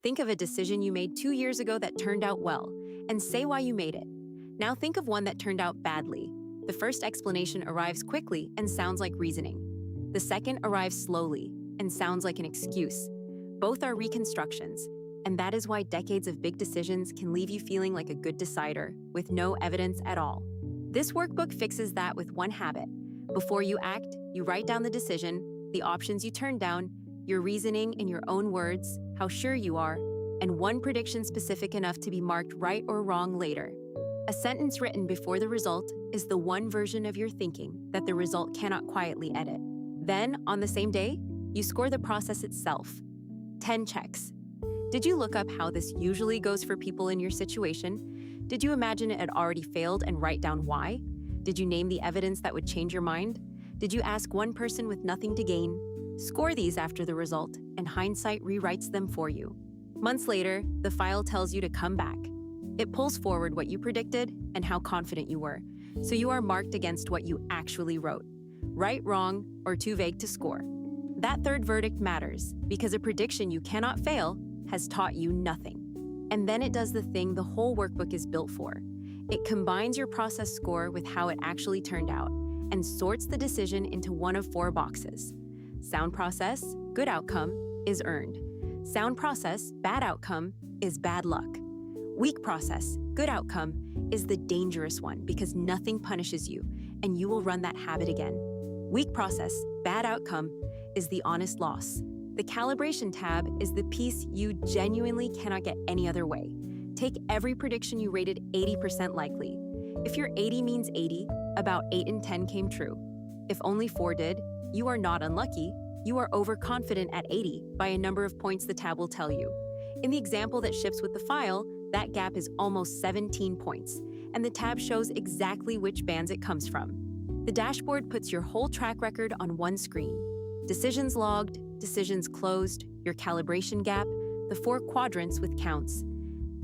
Think of a decision you made 2 years ago that turned out well, and say why you made it. Now think of one that turned out badly. The first explanation arrives quickly and sounds like reasoning. The second arrives slowly and sounds like an excuse. Both are reconstructions, and that is why decades of big decisions can leave you feeling like a good decider with no evidence at all. This workbook fixes that with one habit. Before you act, you write down the decision, the options you turned down, your reasoning in your own words, how sure you are, and one prediction specific enough to be marked right or wrong later. A sentence written before the result is the one version of your thinking that the result cannot quietly edit. Then, on the same day, you score the process itself. 10 checks. Did you look up how this usually goes for people in your situation? Did you imagine it had already failed and write down why? Did you name the evidence that would change your mind? Did you ask one person with nothing to gain? Score these after the result, and hindsight rewrites them for you. Months later, the file tells you to come back. It pulls forward what you predicted and how confident you were, so you are marked against what you actually wrote. Right, wrong, or too vague to score. That third verdict matters because a prediction you cannot fail has taught you nothing. And then it does the thing the whole workbook is built for. It combines your process score with how it actually turned out and sorts the decision into one of 4 boxes. Sound process, good outcome, is earned. Sound process, bad outcome, is bad luck. Weak process, good outcome, is the dangerous one because nothing punishes you, and you will run that habit again. Weak process, bad outcome, is the honest loss. The calibration tab is the piece you genuinely cannot get any other way. Take every prediction you rated 80% likely. If your 80 means 80, about 8 in 10 came true. If only 4 did, you are not unlucky, you are overconfident at 80 by a number of points the tab will tell you. In the example that ships with the file, that gap is almost 17 points, and the tab shows exactly which bands it comes from. The dashboard puts your whole track record on one screen. Decisions logged, decisions closed, your calibration gap, the 4 quadrants with counts,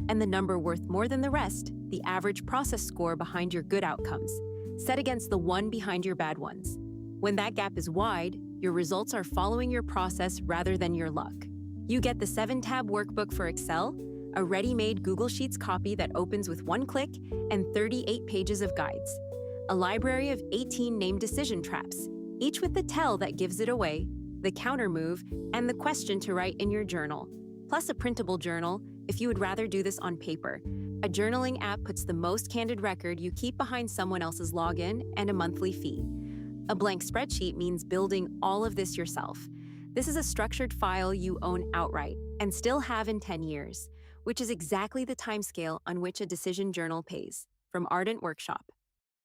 and the number worth more than the rest, the average process score behind your good outcomes, set against the one behind your bad ones. When that gap is wide, your results are following your process rather than your luck. You get the 7-tab workbook for Excel, a ready-made Google Sheets copy that opens with 1 click, and 38 pages of guides. A library of 18 named decision traps, each with the tell that gives it away, the counter move, and the question to write in your journal. Plus a printable journal, if you would rather do this on paper. A journaling app puts the most candid record you keep behind someone else's login and a monthly fee. A blank spreadsheet means building all of this yourself. This is a structured file you own outright and still have in 10 years, which is exactly the timescale on which a decision journal pays. From Ardent Workshop.